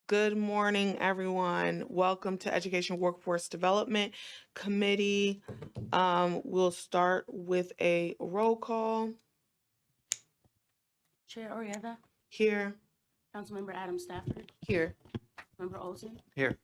Good morning, everyone. Welcome to Education Workforce Development Committee. We'll start with a roll call Chair Orietta, here. Councilmember Adam Stafford, Here. Member Olson, Here.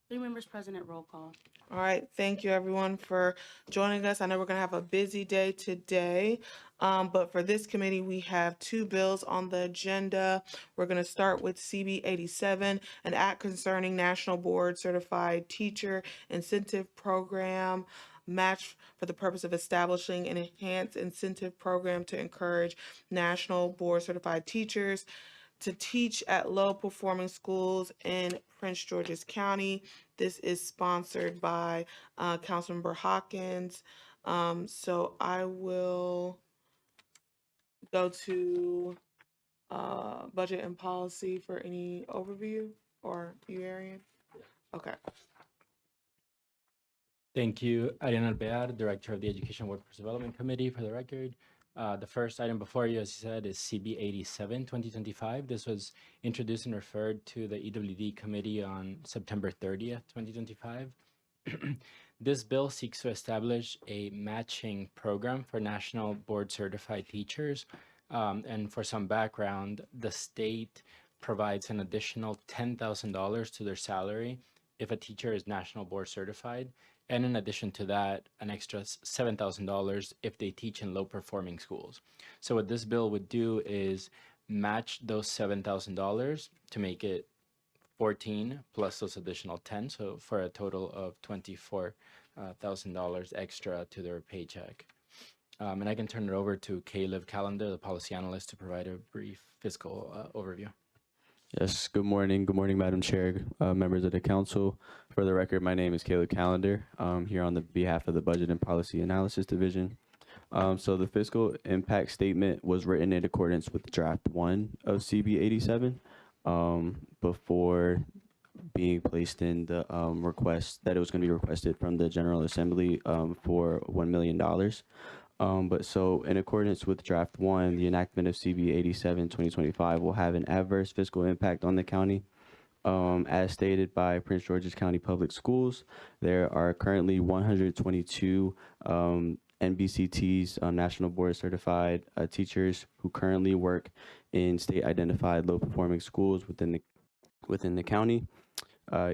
3 members present at roll call. All right, thank you everyone for joining us. I know we're going to have a busy day today, but for this committee, we have 2 bills on the agenda. We're going to start with CB 87, an act concerning National Board Certified Teacher Incentive Program match for the purpose of establishing an enhanced incentive program to encourage National Board Certified Teachers to teach at low-performing schools in Prince George's County. This is sponsored by Councilmember Hawkins. So I will go to budget and policy for any overview, or you, Arian? Okay. Thank you, Ariana Alvear, Director of the Education Workforce Development Committee. For the record, the first item before you, as you said, is CB 87, 2025. This was introduced and referred to the EWD Committee on September 30th, 2025. This bill seeks to establish a matching program for National Board Certified Teachers. And for some background, the state provides an additional $10,000 to their salary if a teacher is National Board Certified. And in addition to that, an extra $7,000 if they teach in low-performing schools. So what this bill would do is match those $7,000 to make it 14 plus those additional 10, so for a total of $24,000 extra to their paycheck. And I can turn it over to Caleb Callender, the policy analyst, to provide a brief fiscal overview. Yes, good morning. Good morning, Madam Chair, members of the council. For the record, my name is Caleb Callender. Here on the behalf of the Budget and Policy Analysis Division. So the fiscal impact statement was written in accordance with draft 1 of CB 87 before being placed in the request that it was going to be requested from the General Assembly for $1 million. But so in accordance with draft 1, the enactment of CB 87 2025 will have an adverse fiscal impact on the county. As stated by Prince George's County Public Schools, there are currently 122 NBCTs, National Board Certified teachers who currently work in state identified low performing schools within the county.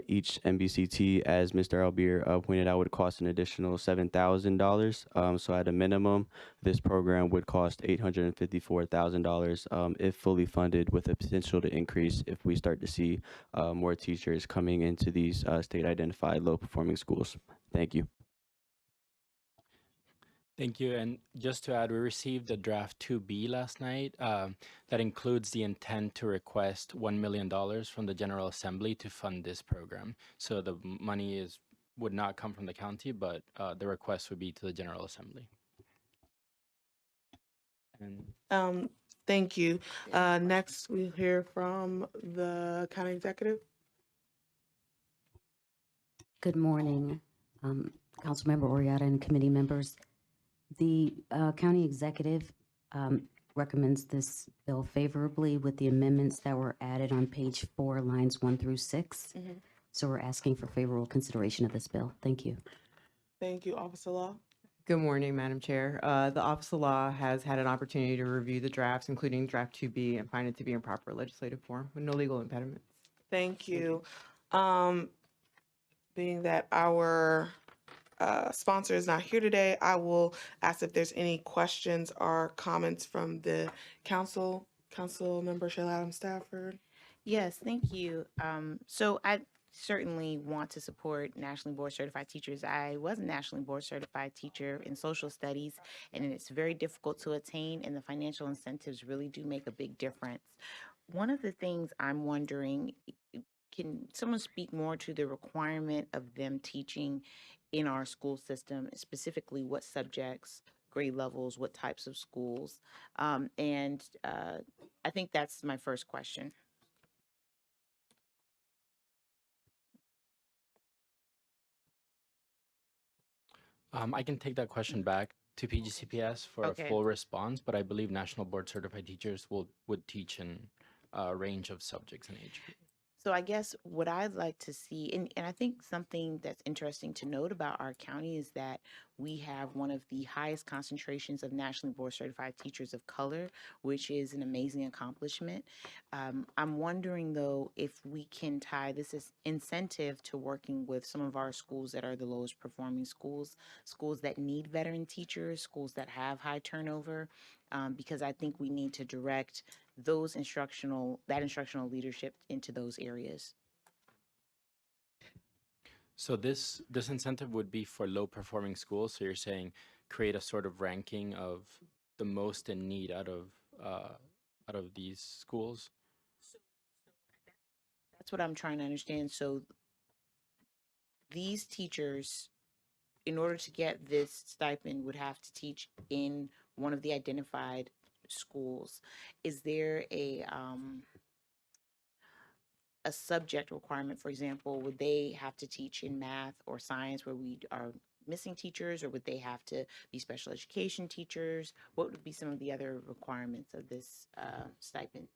Each NBCT, as Mr. Albier pointed out, would cost an additional $7,000. So at a minimum, this program would cost $854,000 if fully funded, with a potential to increase if we start to see more teachers coming into these state-identified low-performing schools. Thank you. Thank you. And just to add, we received the draft 2B last night that includes the intent to request $1 million from the General Assembly to fund this program. So the money would not come from the county, but the request would be to the General Assembly. And thank you. Next, we'll hear from the county executive. Good morning, Councilmember Orietta and committee members. The county executive recommends this bill favorably with the amendments that were added on page 4, lines 1 through 6. So we're asking for favorable consideration of this bill. Thank you. Thank you, Officer Law. Good morning, Madam Chair. The Office of Law has had an opportunity to review the drafts, including draft 2B, and find it to be in proper legislative form with no legal impediments. Thank you. Being that our sponsor is not here today, I will ask if there's any questions or comments from the council. Council member Shayla Adams Stafford. Yes, thank you. So I certainly want to support nationally board certified teachers. I was a nationally board certified teacher in social studies, and it's very difficult to attain, and the financial incentives really do make a big difference. One of the things I'm wondering, can someone speak more to the requirement of them teaching in our school system, specifically what subjects, grade levels, what types of schools? And I think that's my first question. I can take that question back to PGCPS for Okay. a full response, but I believe National Board Certified Teachers would teach in a range of subjects and age groups. So I guess what I'd like to see, and I think something that's interesting to note about our county is that we have one of the highest concentrations of nationally board certified teachers of color, which is an amazing accomplishment. I'm wondering though if we can tie this as incentive to working with some of our schools that are the lowest performing schools, schools that need veteran teachers, schools that have high turnover, because I think we need to direct that instructional leadership into those areas. So this incentive would be for low performing schools. So you're saying create a sort of ranking of the most in need out of these schools. That's what I'm trying to understand. So these teachers, in order to get this stipend, would have to teach in one of the identified schools. Is there a subject requirement? For example, would they have to teach in math or science where we are missing teachers, or would they have to be special education teachers? What would be some of the other requirements of this stipend?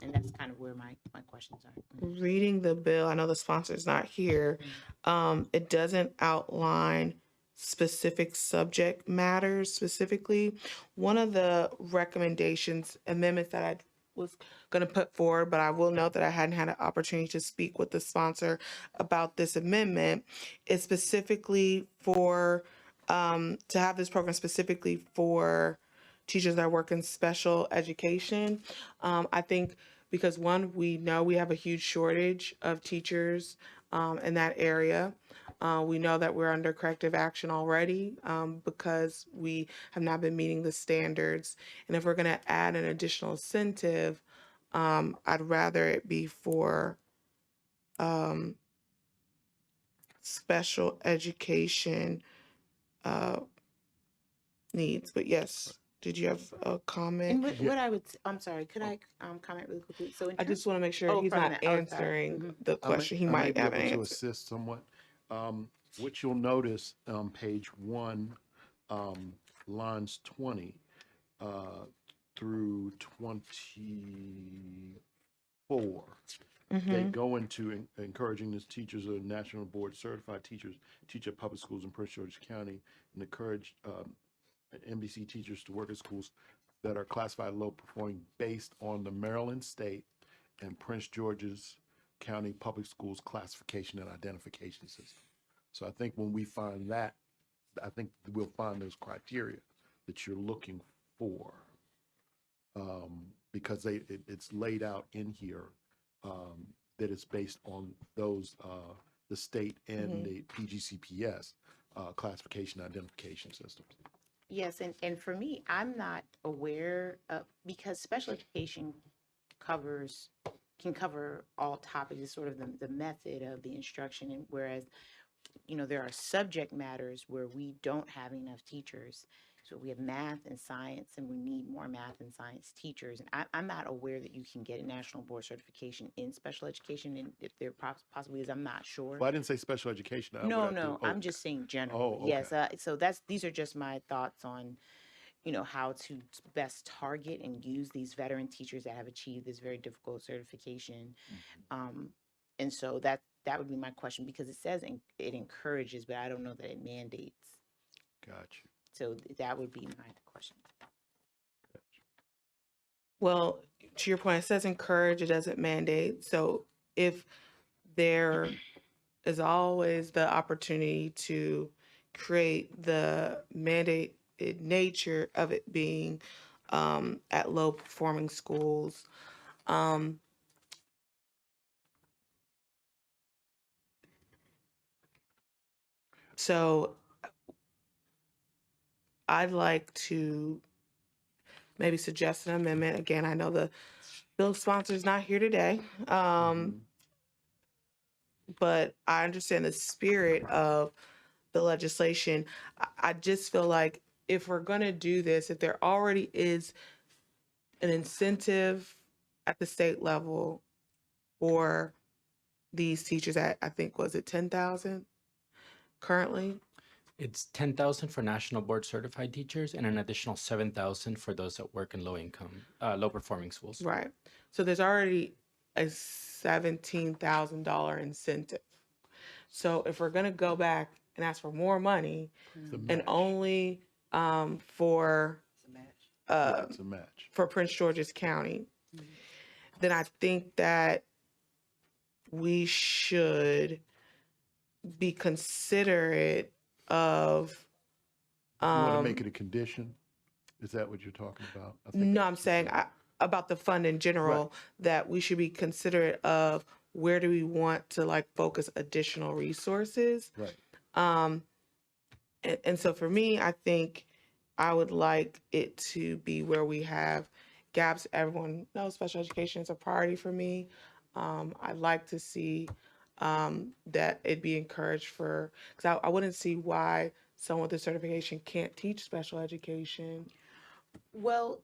And that's kind of where my questions are. Reading the bill, I know the sponsor's not here. It doesn't outline specific subject matters specifically. One of the amendments that I was going to put forward, but I will note that I hadn't had an opportunity to speak with the sponsor about this amendment, is specifically for, to have this program specifically for teachers that work in special education. I think because one, we know we have a huge shortage of teachers in that area. We know that we're under corrective action already because we have not been meeting the standards. And if we're going to add an additional incentive, I'd rather it be for special education needs. But yes, did you have a comment? And what I would, I'm sorry, could I comment really quickly? So in I terms, just want to make sure Oh, he's from not the- oh, sorry. answering the I may- question. He I may might be have an able to answer. assist somewhat. What you'll notice on page 1, lines 20 through 24, they go into encouraging the teachers of national board certified teachers teach at public schools in Prince George's County, and encourage NBC teachers to work at schools that are classified low performing based on the Maryland State and Prince George's County Public Schools classification and identification system. So I think when we find that, I think we'll find those criteria that you're looking for, because it's laid out in here that it's based on those the state and the PGCPS classification identification systems. yes, and for me, I'm not aware of, because special education can cover all topics. It's sort of the method of the instruction, and whereas there are subject matters where we don't have enough teachers. So we have math and science, and we need more math and science teachers. And I'm not aware that you can get a national board certification in special education, and if there possibly is, I'm not sure. Well, I didn't say special education. I would No, have to- no, I'm just saying generally. Oh, Yes, okay. so these are just my thoughts on, how to best target and use these veteran teachers that have achieved this very difficult certification. And so that would be my question, because it says it encourages, but I don't know that it mandates. Gotcha. So that would be my question. Well, to your point, it says encourage, it doesn't mandate. So if there is always the opportunity to create the mandated nature of it being at low performing schools, so I'd like to maybe suggest an amendment. Again, I know the bill sponsor is not here today, but I understand the spirit of the legislation. I just feel like if we're going to do this, if there already is an incentive at the state level for these teachers at, I think, was it 10,000 currently? It's 10,000 for national board certified teachers and an additional 7,000 for those that work in low performing schools. Right. So there's already a $17,000 incentive. So if we're gonna go back and ask for more money It's a and match. only for It's a match. for Prince George's County, then I think that we should be considerate of You want to make it a condition? Is that what you're talking about? I think no, that's I'm what you saying said. about the fund in general, that we should be considerate of where do we want to like focus additional resources. Right. And so for me, I think I would like it to be where we have gaps. Everyone knows special education is a priority for me. I'd like to see that it be encouraged for, because I wouldn't see why someone with a certification can't teach special education. Well,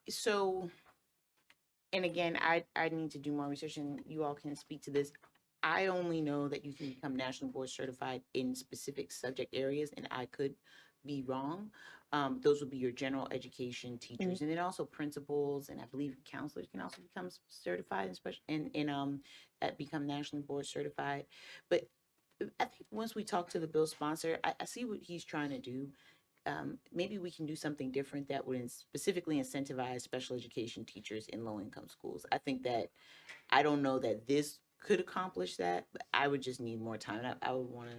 so, and again, I need to do more research and you all can speak to this. I only know that you can become national board certified in specific subject areas, and I could be wrong. Those would be your general education teachers, and then also principals, and I believe counselors can also become certified in special become nationally board certified. But I think once we talk to the bill sponsor, I see what he's trying to do. Maybe we can do something different that would specifically incentivize special education teachers in low-income schools. I think that, I don't know that this could accomplish that, but I would just need more time. I would want to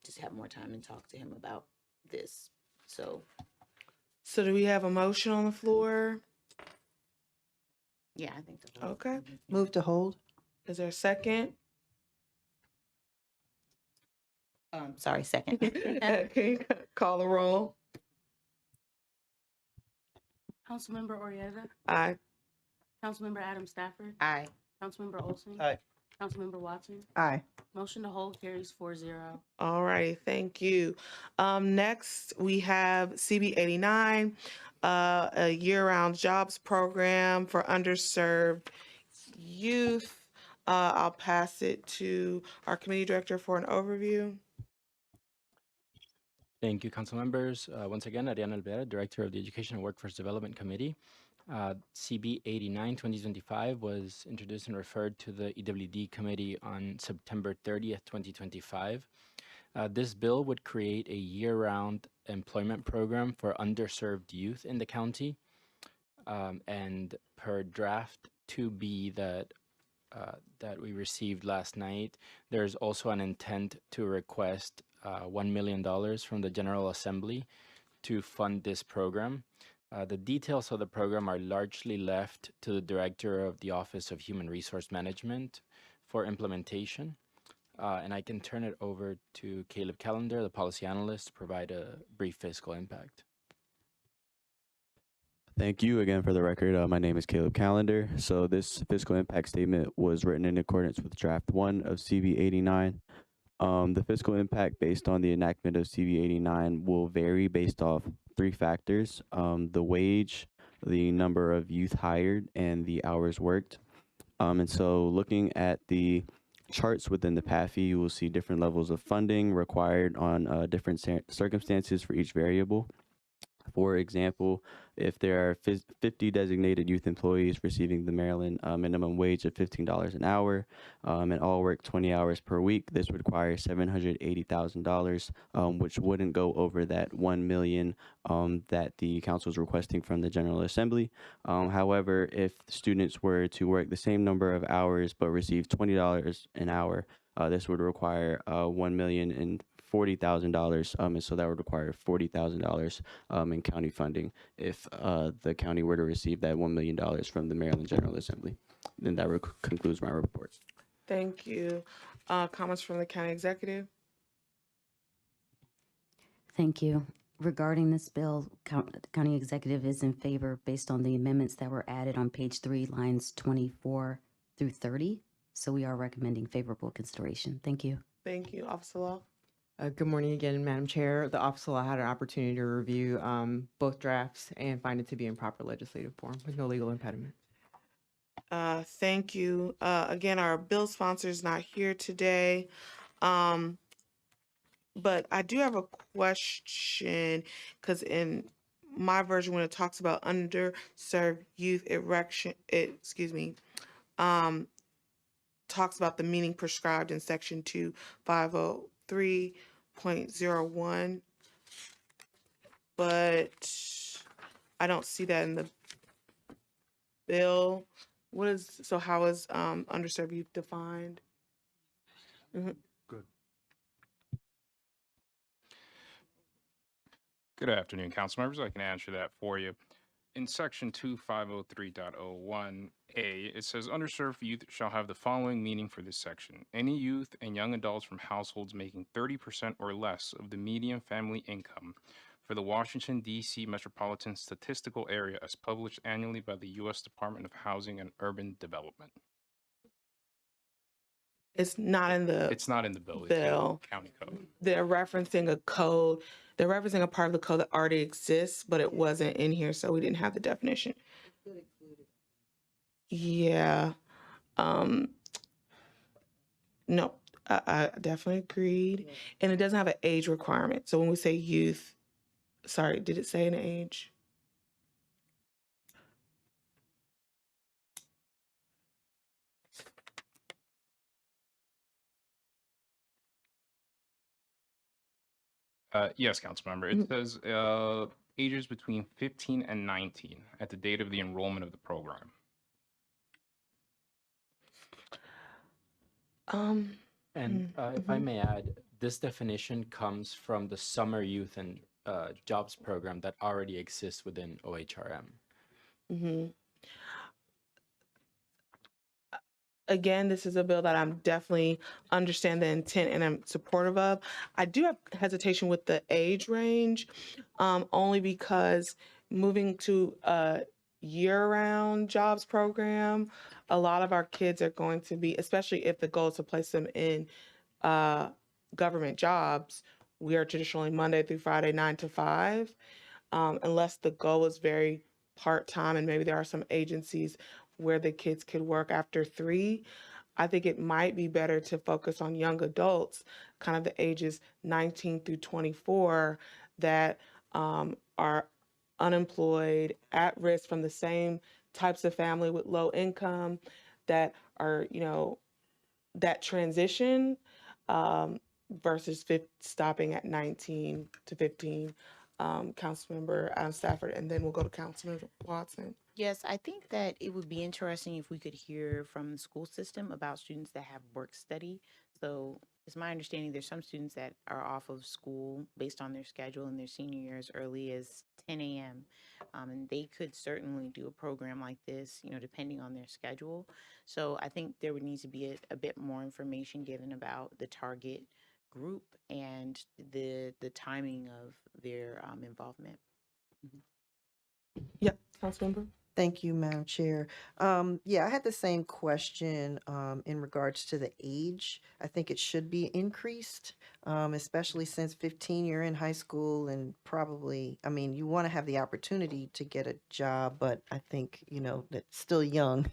just have more time and talk to him about this. So, So do we have a motion on the floor? yeah, I think so. Okay. Move to hold. Is there a second? Sorry, second. Can you call the roll? Councilmember Orietta, Aye. Councilmember Adam Stafford, Aye. Councilmember Olson. Aye. Councilmember Watson. Aye. Motion to hold carries 4-0. All righty, thank you. Next, we have CB 89, a year-round jobs program for underserved youth. I'll pass it to our committee director for an overview. Thank you, council members. Once again, Ariana Alvear, Director of the Education and Workforce Development Committee. CB 89 2025 was introduced and referred to the EWD Committee on September 30th, 2025. This bill would create a year-round employment program for underserved youth in the county. And per draft 2B that we received last night, there's also an intent to request $1 million from the General Assembly to fund this program. The details of the program are largely left to the Director of the Office of Human Resource Management for implementation. And I can turn it over to Caleb Callender, the policy analyst, to provide a brief fiscal impact. Thank you again for the record. My name is Caleb Callender. So this fiscal impact statement was written in accordance with draft 1 of CB 89. The fiscal impact based on the enactment of CB 89 will vary based off 3 factors: the wage, the number of youth hired, and the hours worked. And so looking at the charts within the PAFI, you will see different levels of funding required on different circumstances for each variable. For example, if there are 50 designated youth employees receiving the Maryland minimum wage of $15 an hour and all work 20 hours per week, this would require $780,000, which wouldn't go over that $1 million that the council is requesting from the General Assembly. However, if students were to work the same number of hours but receive $20 an hour, this would require $1,040,000, and so that would require $40,000 in county funding if the county were to receive that $1 million from the Maryland General Assembly. Then that concludes my report. Thank you. Comments from the county executive? Thank you. Regarding this bill, county executive is in favor based on the amendments that were added on page 3, lines 24 through 30. So we are recommending favorable consideration. Thank you. Thank you. Officer Law? Good morning again, Madam Chair. The Office of Law had an opportunity to review both drafts and find it to be in proper legislative form with no legal impediment. Thank you. Again, our bill sponsor is not here today. But I do have a question, because in my version, when it talks about underserved youth talks about the meaning prescribed in section 2503.01, but I don't see that in the bill. So how is underserved youth defined? Good afternoon, council members. I can answer that for you. In section 2503.01A, it says underserved youth shall have the following meaning for this section. Any youth and young adults from households making 30% or less of the median family income for the Washington, D.C. metropolitan statistical area as published annually by the U.S. Department of Housing and Urban Development. It's not in the It's not in the bill. It's in the bill. county code. They're referencing a code. They're referencing a part of the code that already exists, but it wasn't in here, so we didn't have the definition. Yeah. No, I definitely agreed. And it doesn't have an age requirement. So when we say youth, sorry, did it say an age? Yes, council member. It says ages between 15 and 19 at the date of the enrollment of the program. And if I may add, this definition comes from the Summer Youth and Jobs Program that already exists within OHRM. Again, this is a bill that I'm definitely understand the intent and I'm supportive of. I do have hesitation with the age range, only because moving to a year-round jobs program, a lot of our kids are going to be, especially if the goal is to place them in government jobs, we are traditionally Monday through Friday, 9 to 5, unless the goal is very part-time and maybe there are some agencies where the kids could work after 3. I think it might be better to focus on young adults, kind of the ages 19 through 24, that are unemployed, at risk from the same types of family with low income, that are, that transition versus stopping at 19 to 15. Councilmember Adam Stafford, and then we'll go to Councilmember Watson. Yes, I think that it would be interesting if we could hear from the school system about students that have work study. So it's my understanding there's some students that are off of school based on their schedule in their senior year as early as 10 a.m. And they could certainly do a program like this, depending on their schedule. So I think there would need to be a bit more information given about the target group and the timing of their involvement. Yep, Councilmember. Thank you, Madam Chair. Yeah, I had the same question in regards to the age. I think it should be increased, especially since 15, you're in high school and probably, you want to have the opportunity to get a job, but I think, that's still young.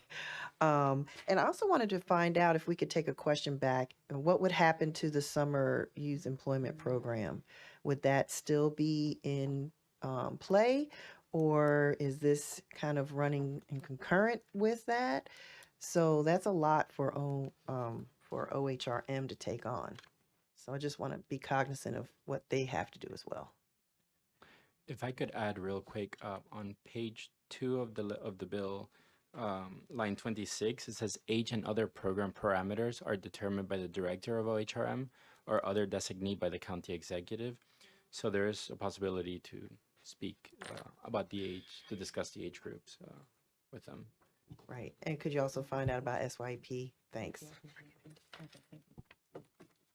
And I also wanted to find out if we could take a question back. What would happen to the Summer Youth Employment Program? Would that still be in play? Or is this kind of running in concurrent with that? So that's a lot for OHRM to take on. So I just want to be cognizant of what they have to do as well. If I could add real quick, on page 2 of the bill, line 26, it says age and other program parameters are determined by the director of OHRM or other designee by the county executive. So there is a possibility to speak about the age, to discuss the age groups with them. Right. And could you also find out about SYP? Thanks.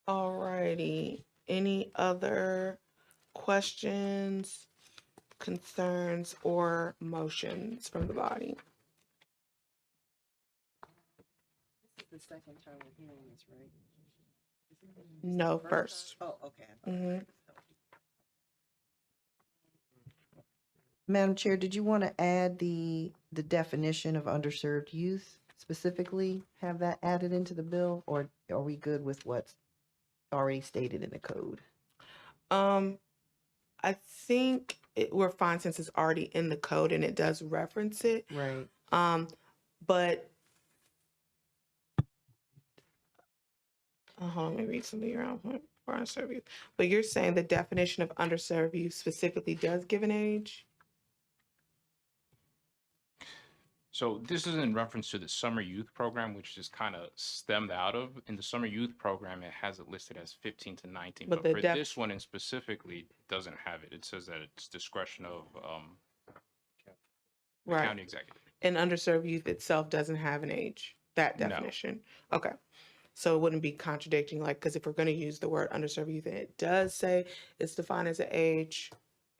All righty. Any other questions, concerns, or motions from the body? This is the second time we're hearing this, right? No, first. Oh, okay. Mhm. Madam Chair, did you want to add the definition of underserved youth specifically? Have that added into the bill, or are we good with what's already stated in the code? I think we're fine since it's already in the code and it does reference it. Right. But hold on, let me read something around for underserved youth. But you're saying the definition of underserved youth specifically does give an age? So this is in reference to the summer youth program, which is kind of stemmed out of. In the summer youth program, it has it listed as 15 to 19, But but the for this one in specifically doesn't have it. It says that it's discretion of the Right. county executive. And underserved youth itself doesn't have an age, that No. definition. Okay. So it wouldn't be contradicting, like, because if we're going to use the word underserved youth, and it does say it's defined as an age,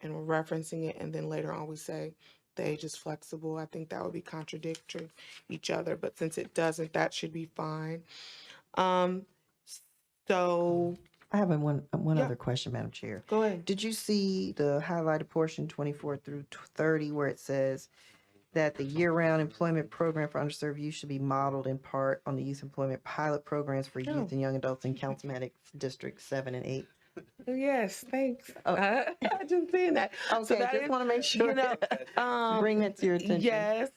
and we're referencing it, and then later on we say the age is flexible, I think that would be contradictory each other. But since it doesn't, that should be fine. So I have one Yeah. other question, Madam Chair. go ahead. Did you see the highlighted portion 24 through 30 where it says that the year-round employment program for underserved youth should be modeled in part on the youth employment pilot programs for No. youth and young adults in Councilmanic District 7 and 8? Yes, thanks. Oh. I just seen that. Okay, that just is- want to make sure. You know, Bring that to your attention. Yes,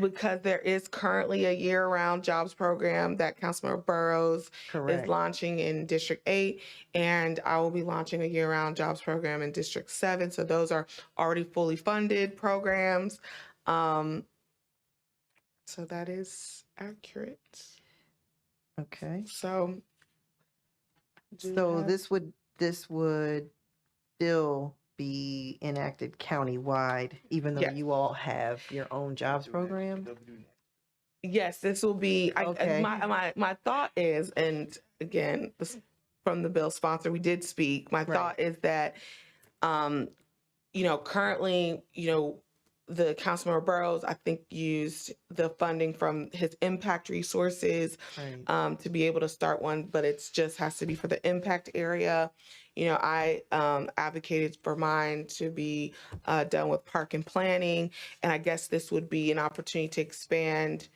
because there is currently a year-round jobs program that Councilmember Burrows is Correct. launching in District 8, and I will be launching a year-round jobs program in District 7. So those are already fully funded programs. So that is accurate. Okay. So do you So have- this would still be enacted countywide, even though Yes. you all have your own jobs program? Yes, this will be, Okay. my thought is, and again, this from the bill sponsor, we did speak. My Right. thought is that, currently, the Councilmember Burrows, I think, used the funding from his impact resources Right. to be able to start one, but it's just has to be for the impact area. I advocated for mine to be done with park and planning, and I guess this would be an opportunity to expand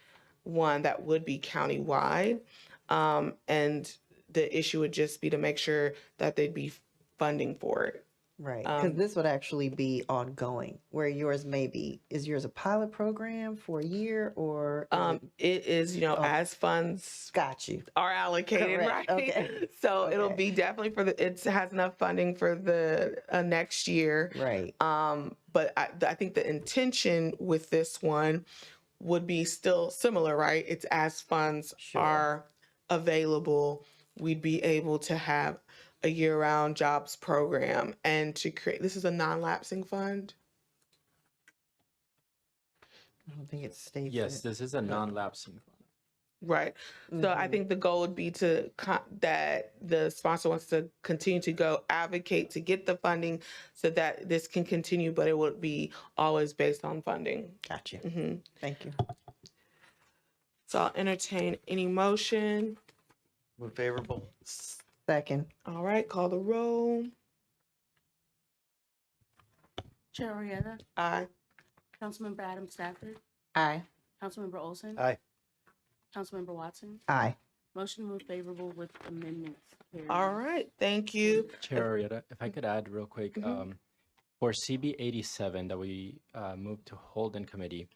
one that would be countywide. And the issue would just be to make sure that they'd be funding for it. Right. Because Um, this would actually be ongoing, where yours may be. Is yours a pilot program for a year or? is it- It is, as funds Got you. are allocated, Correct. right? Okay. So it'll Okay. be definitely it has enough funding for the next year. Right. But I think the intention with this one would be still similar, right? It's as funds Sure. are available, we'd be able to have a year-round jobs program and to create, this is a non-lapsing fund. I don't think it states Yes, it. this is a non-lapsing fund. Right. So I Mhm. think the goal would be that the sponsor wants to continue to advocate to get the funding so that this can continue, but it would be always based on funding. Got you. hmm Thank you. So I'll entertain any motion. Move favorable. Second. All right, call the roll. Chair Orietta, Aye. Councilmember Adam Stafford, Aye. Councilmember Olson. Aye. Councilmember Watson. Aye. Motion to move favorable with amendments carried. All right, thank you. Chair Arietta, if I could add real quick, Mhm. for CB 87 that we moved to hold in committee,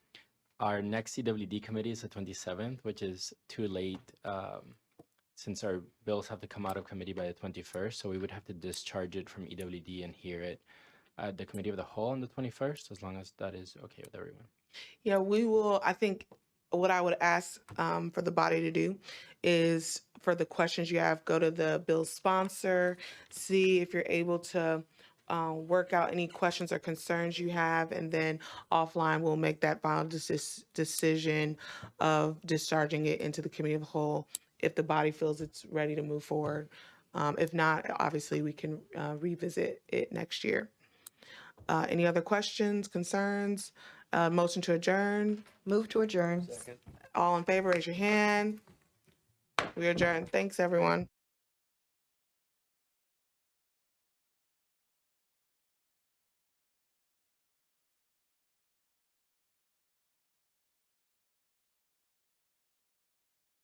our next CWD committee is the 27th, which is too late since our bills have to come out of committee by the 21st. So we would have to discharge it from EWD and hear it at the committee of the whole on the 21st, as long as that is okay with everyone. Yeah, we will, I think what I would ask for the body to do is for the questions you have, go to the bill sponsor, see if you're able to work out any questions or concerns you have, and then offline we'll make that final decision of discharging it into the committee of the whole if the body feels it's ready to move forward. If not, obviously we can revisit it next year. Any other questions, concerns? Motion to adjourn? Move to adjourn. All in favor, raise your hand. We adjourn. Thanks, everyone.